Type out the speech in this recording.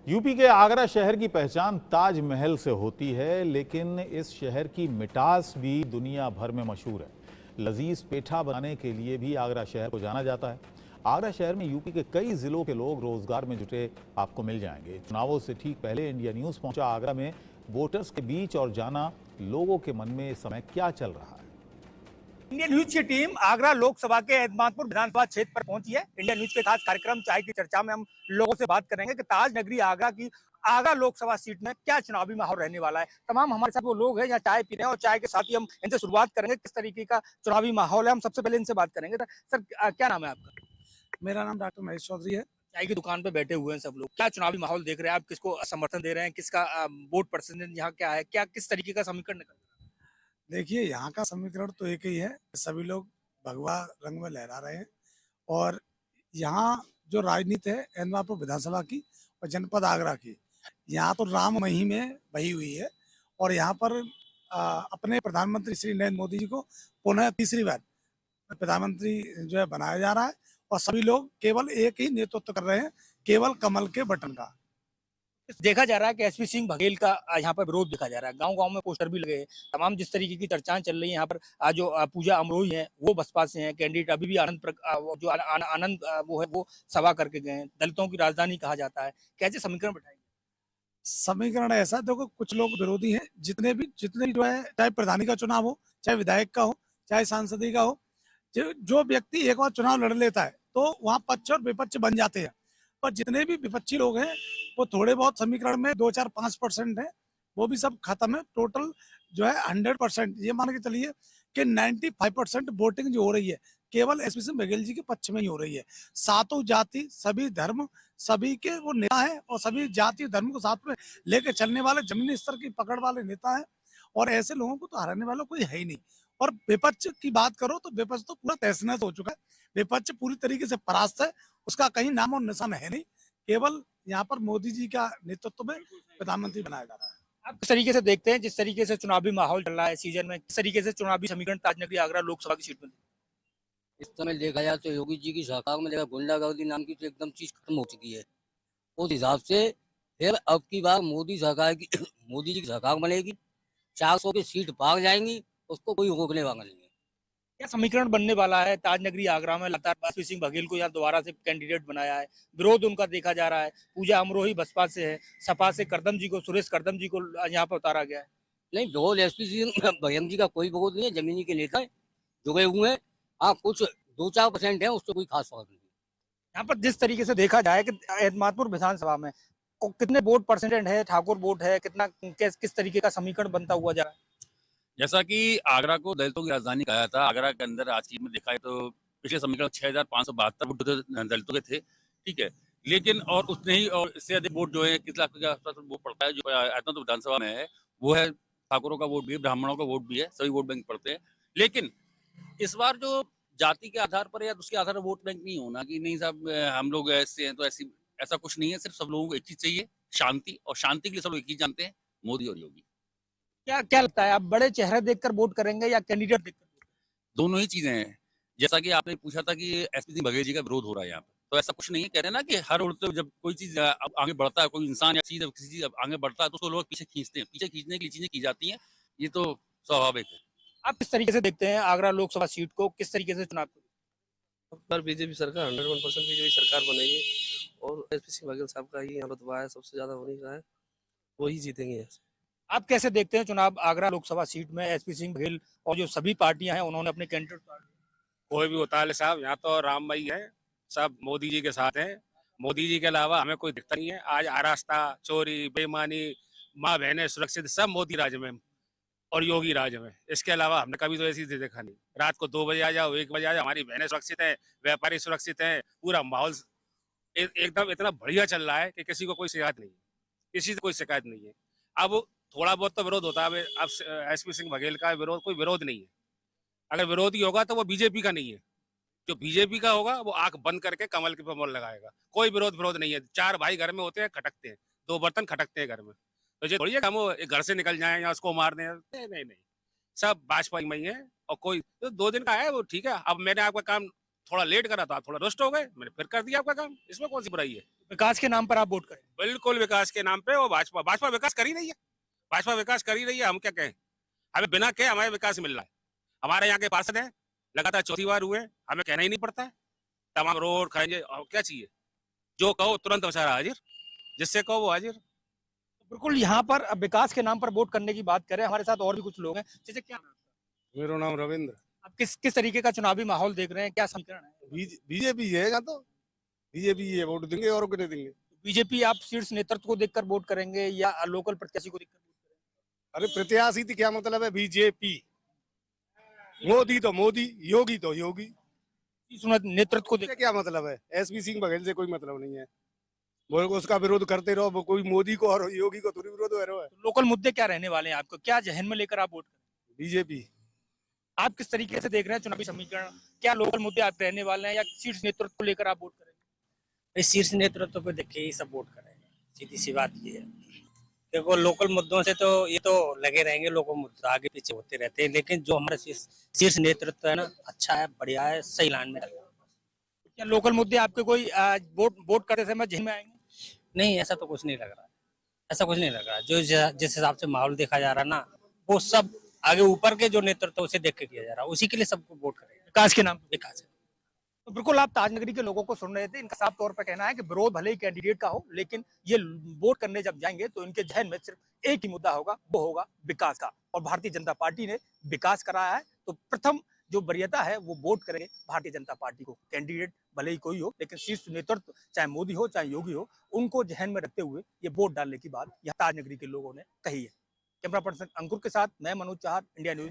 UP के आगरा शहर की पहचान ताजमहल से होती है, लेकिन इस शहर की मिठास भी दुनिया भर में मशहूर है। लजीज पेठा बनाने के लिए भी आगरा शहर को जाना जाता है। आगरा शहर में यूपी के कई जिलों के लोग रोजगार में जुटे आपको मिल जाएंगे। चुनावों से ठीक पहले इंडिया न्यूज पहुंचा आगरा में वोटर्स के बीच और जाना लोगों के मन में इस समय क्या चल रहा है। इंडियन न्यूज की टीम आगरा लोकसभा के एतमादपुर विधानसभा क्षेत्र पर पहुंची है। इंडियन न्यूज के खास कार्यक्रम चाय की चर्चा में हम लोगों से बात करेंगे कि ताज नगरी आगरा की आगरा लोकसभा सीट में क्या चुनावी माहौल रहने वाला है। तमाम हमारे साथ वो लोग हैं यहाँ चाय पी रहे हैं और चाय के साथ ही हम इनसे शुरुआत करेंगे किस तरीके का चुनावी माहौल है। हम सबसे पहले इनसे बात करेंगे। सर क्या नाम है आपका? मेरा नाम डॉक्टर महेश चौधरी है। चाय की दुकान पे बैठे हुए हैं सब लोग, क्या चुनावी माहौल देख रहे हैं आप? किसको समर्थन दे रहे हैं? किसका वोट परसेंटेज यहाँ क्या है? क्या किस तरीके का समीकरण निकल रहा है? देखिए, यहाँ का समीकरण तो एक ही है, सभी लोग भगवा रंग में लहरा रहे हैं। और यहाँ जो राजनीति है एनवापुर विधानसभा की और जनपद आगरा की, यहाँ तो राम महिम में बही हुई है। और यहाँ पर अपने प्रधानमंत्री श्री नरेंद्र मोदी जी को पुनः तीसरी बार प्रधानमंत्री जो है बनाया जा रहा है। और सभी लोग केवल एक ही नेतृत्व कर रहे हैं, केवल कमल के बटन का। देखा जा रहा है कि एसपी सिंह बघेल का यहाँ पर विरोध देखा जा रहा है। गांव-गांव में पोस्टर भी लगे हैं। तमाम जिस तरीके की चर्चाएं चल रही हैं यहाँ पर, जो पूजा अमरोही हैं वो बसपा से हैं। कैंडिडेट अभी भी आनंद वो है वो सभा करके गए हैं। दलितों की राजधानी कहा जाता है। कैसे समीकरण बैठाएंगे? समीकरण ऐसा, देखो कुछ लोग विरोधी हैं, जितने भी जो है, चाहे प्रधानी का चुनाव हो, चाहे विधायक का हो, चाहे सांसदी का हो, जो व्यक्ति एक बार चुनाव लड़ लेता है तो वहाँ पक्ष और विपक्ष बन जाते हैं। पर जितने भी विपक्षी लोग हैं वो थोड़े बहुत समीकरण में 2-4-5% है, वो भी सब खत्म है। टोटल जो है 100%, ये मान के चलिए कि 95% वोटिंग जो हो रही है केवल एसपी सिंह बघेल जी के पक्ष में ही हो रही है। सातों जाति, सभी धर्म, सभी के वो नेता हैं और सभी जाति धर्म को साथ में लेकर चलने वाले जमीनी स्तर की पकड़ वाले नेता हैं। और ऐसे लोगों को तो हराने वाला कोई है ही नहीं। और विपक्ष की बात करो तो विपक्ष तो पूरा तहस नहस हो चुका है। विपक्ष पूरी तरीके से परास्त है, उसका कहीं नाम और निशान है नहीं। केवल यहाँ पर मोदी जी का नेतृत्व में प्रधानमंत्री बनाया जा रहा है। आप किस तरीके से देखते हैं जिस तरीके से चुनावी माहौल चल रहा है सीजन में, किस तरीके से चुनावी समीकरण ताजनगरी आगरा लोकसभा की सीट में? इस समय देखा जाए तो योगी जी की सरकार में देखा गुंडागर्दी नाम की तो एकदम चीज खत्म हो चुकी है। उस हिसाब से फिर अब की बार मोदी सरकार की मोदी जी की सरकार बनेगी, 400 की सीट पार जाएंगी, उसको कोई रोकने वाला नहीं है। क्या समीकरण बनने वाला है? ताजनगरी आगरा में लगातार एसपी सिंह बघेल को यहाँ दोबारा से कैंडिडेट बनाया है, विरोध उनका देखा जा रहा है। पूजा अमरोही बसपा से है, सपा से करदम जी को, सुरेश करदम जी को यहाँ पर उतारा गया है। नहीं, विरोध एसपी सिंह बघेल जी का कोई विरोध नहीं है, जमीनी के नेता जुड़े हुए हैं। हाँ, कुछ 2-4% है, उससे कोई खास फर्क नहीं। यहाँ पर जिस तरीके से देखा जाए कि एतमादपुर विधानसभा में कितने वोट परसेंटेज है, ठाकुर वोट है, कितना किस तरीके का समीकरण बनता हुआ जा रहा है? जैसा कि आगरा को दलितों की राजधानी कहा जाता है, आगरा के अंदर आज की में देखा है तो पिछले समीकरण 6572 वोट दलितों के थे, ठीक है। लेकिन और उतने ही और इससे अधिक वोट जो है, किस लाख के आसपास वोट पड़ता है जो आयतन विधानसभा में है, वो है ठाकुरों का वोट भी है, ब्राह्मणों का वोट भी है, सभी वोट बैंक पड़ते हैं। लेकिन इस बार जो जाति के आधार पर या उसके आधार पर वोट बैंक नहीं होना कि नहीं साहब हम लोग ऐसे हैं तो ऐसी, ऐसा कुछ नहीं है। सिर्फ सब लोगों को एक चीज चाहिए, शांति, और शांति के लिए सब लोग एक चीज जानते हैं, मोदी और योगी। क्या क्या लगता है, आप बड़े चेहरे देखकर वोट करेंगे या कैंडिडेट देखकर? दोनों ही चीजें हैं। जैसा कि आपने पूछा था कि एसपी सिंह बघेल जी का विरोध हो रहा है यहाँ पे, तो ऐसा कुछ नहीं है। कह रहे हैं ना कि हर उड़ते जब कोई चीज आगे बढ़ता है, कोई इंसान या चीज किसी चीज आगे बढ़ता है तो उसको लोग पीछे खींचते हैं। पीछे खींचने के लिए चीजें की जाती हैं, ये तो स्वाभाविक है। आप किस तरीके से देखते हैं आगरा लोकसभा सीट को, किस तरीके से चुनाव? पर बीजेपी सरकार 101% बीजेपी सरकार बनेगी और एसपी सिंह बघेल साहब का ही यहाँ रुतबा है, सबसे ज्यादा होने का है, वही जीतेंगे यहाँ से। आप कैसे देखते हैं चुनाव आगरा लोकसभा सीट में? एसपी सिंह बघेल और जो सभी पार्टियां हैं उन्होंने अपने कैंडिडेट, कोई भी होता है साहब, यहाँ तो राममयी है, सब मोदी जी के साथ हैं। मोदी जी के अलावा हमें कोई दिखता नहीं है। आज आरास्ता, चोरी, बेईमानी, माँ बहनें सुरक्षित, सब मोदी राज में और योगी राज में। इसके अलावा हमने कभी तो ऐसी चीज देखा नहीं। रात को 2 बजे आ जाओ, 1 बजे आ जाओ, हमारी बहनें सुरक्षित है, व्यापारी सुरक्षित है, पूरा माहौल एकदम इतना बढ़िया चल रहा है कि किसी को कोई शिकायत नहीं है, किसी से कोई शिकायत नहीं है। अब थोड़ा बहुत तो विरोध होता है। अब एसपी सिंह बघेल का विरोध, कोई विरोध नहीं है। अगर विरोधी होगा तो वो बीजेपी का नहीं है। जो बीजेपी का होगा वो आंख बंद करके कमल के प्रमोल लगाएगा। कोई विरोध नहीं है। 4 भाई घर में होते हैं, खटकते हैं, 2 बर्तन खटकते हैं घर में। तो ये थोड़ी है हम वो घर से निकल जाए या उसको मार दें। नहीं नहीं नहीं, सब भाजपा में ही है। और कोई तो 2 दिन का है वो, ठीक है। अब मैंने आपका काम थोड़ा लेट करा था, आप थोड़ा रुष्ट हो गए, मैंने फिर कर दिया आपका काम, इसमें कौन सी बुराई है? विकास के नाम पर आप वोट करें? बिल्कुल विकास के नाम पे। और भाजपा भाजपा विकास कर ही रही है, भाजपा विकास कर ही रही है। हम क्या कहें, हमें बिना कहे हमें विकास मिल रहा है। हमारे यहाँ के पार्षद हैं, लगातार चौथी बार हुए, हमें कहना ही नहीं पड़ता है। तमाम रोड खड़े, और क्या चाहिए, जो कहो तुरंत बेचारा हाजिर, जिससे कहो वो हाजिर। बिल्कुल, यहाँ पर अब विकास के नाम पर वोट करने की बात करें, हमारे साथ और भी कुछ लोग हैं। जैसे क्या मेरा नाम रविंद्र। आप किस तरीके का चुनावी माहौल देख रहे हैं, क्या समीकरण है? बीजेपी है यहाँ तो, बीजेपी है, वोट देंगे और कितने देंगे। बीजेपी आप शीर्ष नेतृत्व को देखकर वोट करेंगे या लोकल प्रत्याशी को देखकर वोट करेंगे? अरे प्रत्याशी तो क्या मतलब है, बीजेपी। मोदी तो मोदी, योगी तो योगी, शीर्ष नेतृत्व को देख, इससे क्या मतलब है। एसपी सिंह बघेल से कोई मतलब नहीं है, वो उसका विरोध करते रहो। वो कोई मोदी को और योगी को थोड़ी विरोध हो रहा है। लोकल मुद्दे क्या रहने वाले हैं आपको, क्या जहन में लेकर आप वोट करेंगे? बीजेपी। आप किस तरीके से देख रहे हैं चुनावी समीकरण, क्या लोकल मुद्दे आप रहने वाले हैं या शीर्ष नेतृत्व को लेकर आप वोट करेंगे? इस शीर्ष नेतृत्व को देख के ही सब वोट करेंगे, सीधी सी बात ये है। देखो लोकल मुद्दों से तो ये तो लगे रहेंगे, लोकल मुद्दे आगे पीछे होते रहते हैं, लेकिन जो हमारा शीर्ष नेतृत्व है ना, अच्छा है, बढ़िया है, सही लाइन में है। क्या लोकल मुद्दे आपके कोई वोट करते समय जहन में आएंगे? नहीं, ऐसा तो कुछ नहीं लग रहा, ऐसा कुछ नहीं लग रहा। जो जिस हिसाब से माहौल देखा जा रहा है ना, वो सब आगे ऊपर के जो नेतृत्व उसे देख के किया जा रहा है, उसी के लिए सबको वोट करेंगे, विकास के नाम पे। विकास। तो बिल्कुल आप ताजनगरी के लोगों को सुन रहे थे, इनका साफ तौर पर कहना है कि विरोध भले ही कैंडिडेट का हो, लेकिन ये वोट करने जब जाएंगे तो इनके जहन में सिर्फ एक ही मुद्दा होगा, वो होगा विकास का। और भारतीय जनता पार्टी ने विकास कराया है, तो प्रथम जो वरीयता है वो वोट करेंगे भारतीय जनता पार्टी को। कैंडिडेट भले ही कोई हो, लेकिन शीर्ष नेतृत्व चाहे मोदी हो चाहे योगी हो, उनको जहन में रखते हुए ये वोट डालने की बात यह ताजनगरी के लोगों ने कही है। कैमरा पर्सन अंकुर के साथ मैं मनोज चाहर, इंडिया न्यूज।